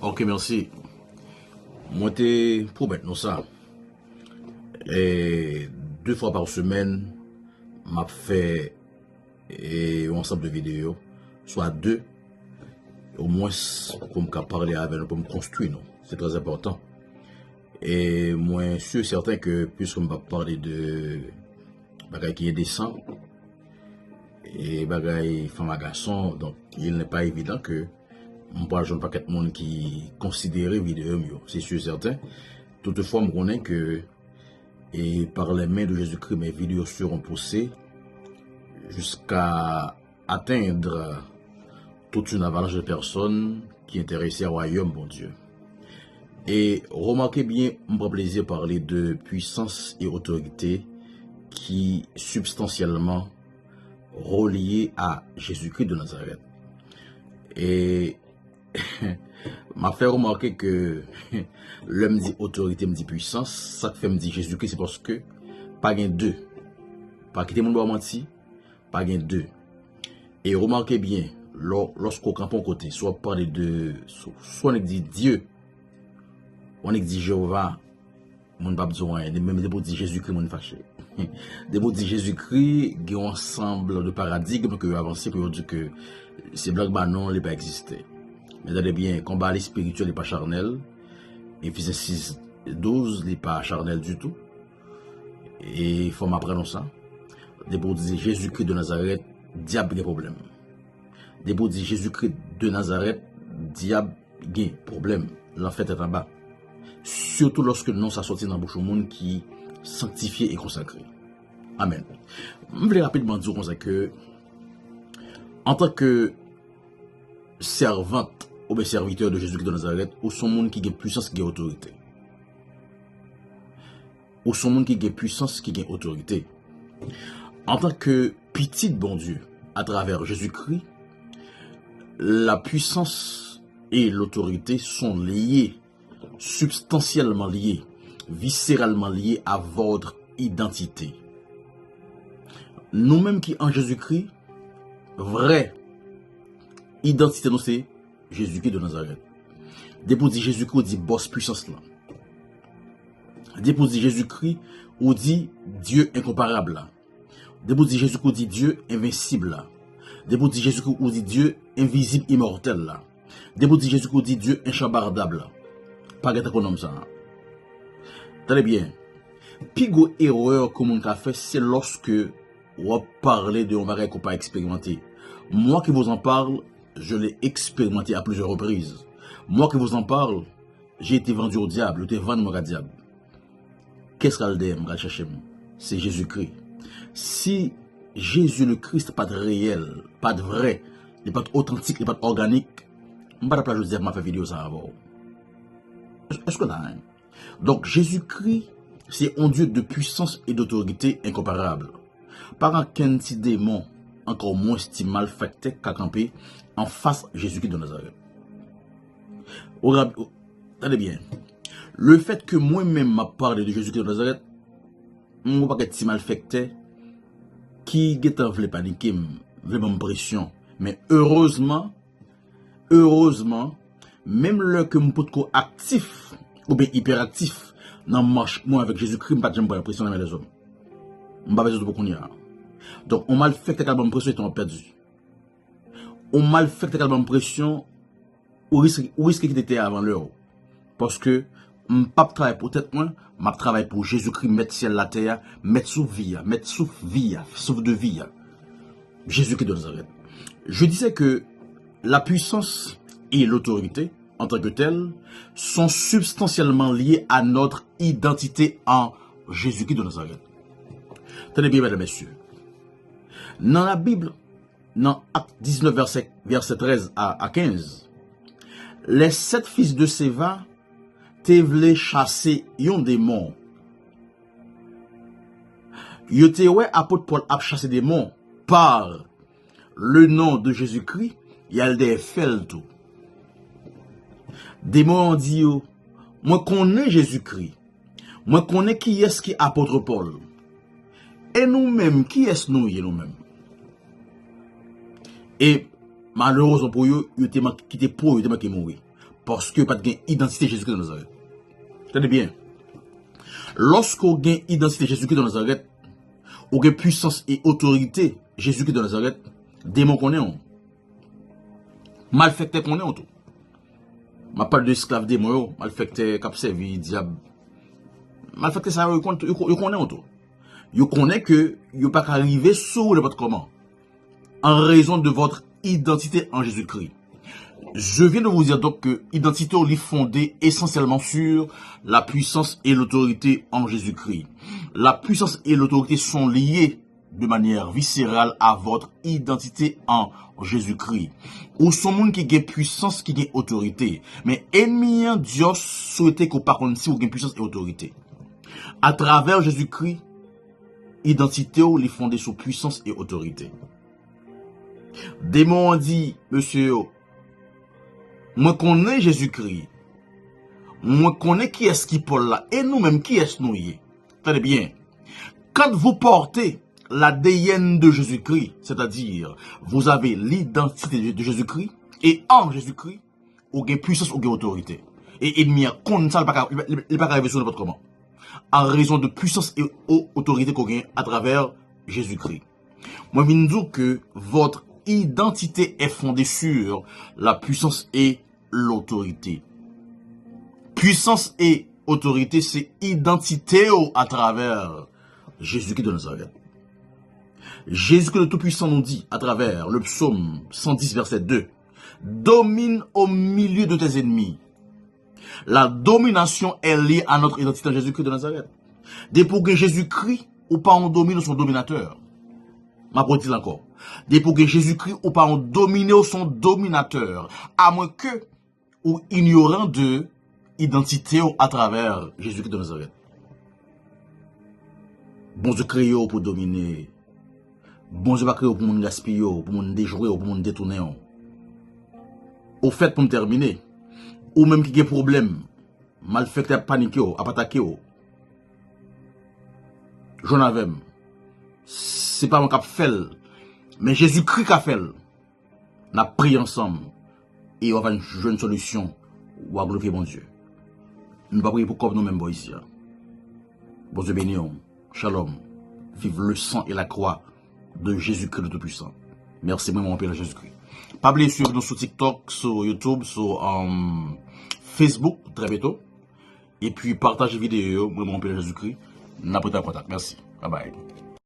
Ok, merci. Moi, t'es pour maintenant ça. Et 2 fois par semaine, m'a fait un ensemble de vidéos, soit 2, au moins pour me parler avec nous, pour me construire. Non? C'est très important. Et moi, je suis certain que puisqu'on va parler de bagaille qui est décent et bagaille femme à garçon, donc il n'est pas évident que on peut ajouter un paquet de monde qui considère vidéo mieux. C'est sûr certain. Toutefois, je connais que et par les mains de Jésus-Christ, mes vidéos seront poussées jusqu'à atteindre toute une avalanche de personnes qui intéressent au royaume, bon Dieu. Et remarquez bien, on prend plaisir de parler de puissance et autorité qui substantiellement reliées à Jésus-Christ de Nazareth. Et m'a fait remarquer que l'homme dit autorité, me dit puissance, ça fait me dit Jésus-Christ, c'est parce que pas gain deux. Pas quitter mon doigt menti, pas gain deux. Et remarquez bien, lorsqu'on campe un côté, soit parler de, soit on dit Dieu, on dit Jéhovah, mon pas besoin, même des mots dit Jésus-Christ, mon fâché. Des mots dit Jésus-Christ, qui ont ensemble de paradigmes que avancé pour dire que ces blocs non, ils pas existé. Mais regardez bien, combat les spirituels n'est pas charnel. Éphésiens 6, 12 n'est pas charnel du tout. Et il faut m'apprendre ça. Des mots dit Jésus-Christ de Nazareth, diable a problème. Des mots dit Jésus-Christ de Nazareth, diable a problème. L'enfer est en bas. Surtout lorsque le nom s'est sorti dans la bouche au monde qui sanctifié et consacré. Amen. Je voulais rapidement dire que, en tant que servante ou bien serviteur de Jésus-Christ de Nazareth, ou son monde qui a puissance, qui a autorité. Ou son monde qui a puissance, qui a autorité. En tant que petit bon Dieu, à travers Jésus-Christ, la puissance et l'autorité sont liées, substantiellement liées, viscéralement liées à votre identité. Nous-mêmes qui en Jésus-Christ, vraie identité nous c'est Jésus-Christ de Nazareth. Depuis Jésus-Christ, on dit boss puissance là. Depuis Jésus-Christ, on dit Dieu incomparable là. Depuis Jésus-Christ, on dit Dieu invincible là. Depuis Jésus-Christ, on dit Dieu invisible immortel là. Depuis Jésus-Christ, on dit Dieu inchambardable là. Pas de comme ça. Très bien. Pigo erreur que mon fait, c'est lorsque on parle de un bagage qu'on pas expérimenté. Moi qui vous en parle, je l'ai expérimenté à plusieurs reprises. Moi qui vous en parle, j'ai été vendu au diable, j'ai été vendu au diable. Qu'est-ce qu'elle dit, c'est Jésus-Christ. Si Jésus le Christ n'est pas de réel, pas de vrai, il n'est pas authentique, il n'est pas organique, je ne vais pas dire ma fait vidéo ça avant. Est-ce que là, hein? Donc Jésus-Christ, c'est un Dieu de puissance et d'autorité incomparable. Par un petit démon, encore moins si mal fait qu'à camper en face de Jésus-Christ de Nazareth. Regardez bien. Le fait que moi-même m'a parlé de Jésus-Christ de Nazareth, je ne sais pas si mal fait qui voulait paniquer, voulait me pression. Mais heureusement, même le que mon pote actif ou bien hyperactif dans marche moi avec Jésus-Christ, je ne pas pression dans les hommes. Je ne pas besoin de beaucoup. Donc, on mal fait que tu as une pression et tu as perdu. On mal fait que tu as une pression au risque qui était avant l'heure. Parce que je ne pas travailler pour peut-être moi, je travaille pour Jésus-Christ, mettre ciel la terre, mettre sous vie, mettre sous vie, sous de vie. Jésus-Christ de Nazareth. Je disais que la puissance et l'autorité, en tant que telles, sont substantiellement liées à notre identité en Jésus-Christ de Nazareth. Tenez bien, mesdames et messieurs. Dans la Bible, dans Acte 19, verset 13 à 15, les 7 fils de Séva te voulaient chasser un démon. Yo te ouais apôtre Paul a chassé des démons par le nom de Jésus-Christ, il y a des faits tout. Démon dit yo, moi connais Jésus-Christ. Moi connais qui est-ce qui apôtre Paul. Et nous-mêmes, qui est-ce nous-mêmes? Et malheureusement pour eux, ils étaient pour eux, ils étaient mourir. parce que pas de identité Jésus-Christ de Nazareth. Tenez bien. Lorsqu'on gagne identité Jésus-Christ de Nazareth, on gagne puissance et autorité Jésus-Christ de Nazareth, démon qu'on est on. Malfecté qu'on est on tout. Ma parle de esclave démon, malfecté cap servi diable. Malfecté ça yo connaît on tout. Yo connaît que yo pas arriver sur n'importe comment en raison de votre identité en Jésus-Christ. Je viens de vous dire donc que l'identité est fondée essentiellement sur la puissance et l'autorité en Jésus-Christ. La puissance et l'autorité sont liées de manière viscérale à votre identité en Jésus-Christ. Ou son monde qui a puissance, qui a autorité. Mais ennemi Dieu souhaitait qu'on par contre si vous avez puissance et autorité. À travers Jésus-Christ, identité est fondée sur puissance et autorité. Démon dit, monsieur, moi connais Jésus-Christ. Moi connais qui est-ce qui Paul là. Et nous-mêmes, qui est-ce nous y est. Tenez bien. Quand vous portez l'ADN de Jésus-Christ, c'est-à-dire, vous avez l'identité de Jésus-Christ, et en Jésus-Christ, vous avez puissance, vous avez autorité. Et ennemi, comme ça, il n'est pas arrivé sur n'importe comment. En raison de puissance et autorité qu'on gagne à travers Jésus-Christ. Moi, je veux dire que votre identité est fondée sur la puissance et l'autorité. Puissance et autorité, c'est identité à travers Jésus-Christ de Nazareth. Jésus-Christ le Tout-Puissant nous dit à travers le psaume 110 verset 2, domine au milieu de tes ennemis. La domination est liée à notre identité en Jésus-Christ de Nazareth. Dès pour que Jésus-Christ ou pas on domine son dominateur. Ma dit encore. Dès pour que Jésus-Christ ou pas on domine son dominateur. À moins que ou ignorant de identité à travers Jésus-Christ de Nazareth. Bon Dieu créé pour dominer. Bon Dieu pas créé pour mon gaspiller, pour mon déjouer, pour mon détourner. Au fait, pour me terminer, ou même qui a des problèmes, mal fait à paniquer, à attaquer. J'en avais. C'est pas mon cap fait, mais Jésus-Christ a fait. On a prié ensemble et on va jouer une solution ou à glorifier mon Dieu. Nous ne pas prier pour comme nous-mêmes ici. Bon Dieu béni, shalom. Vive le sang et la croix de Jésus-Christ le Tout-Puissant. Merci, moi, mon Père Jésus-Christ. Pas oublier de suivre nous sur TikTok, sur YouTube, sur Facebook, très bientôt. Et puis, partagez vidéo, moi, mon Père Jésus-Christ. N'a pas de contact. Merci. Bye bye.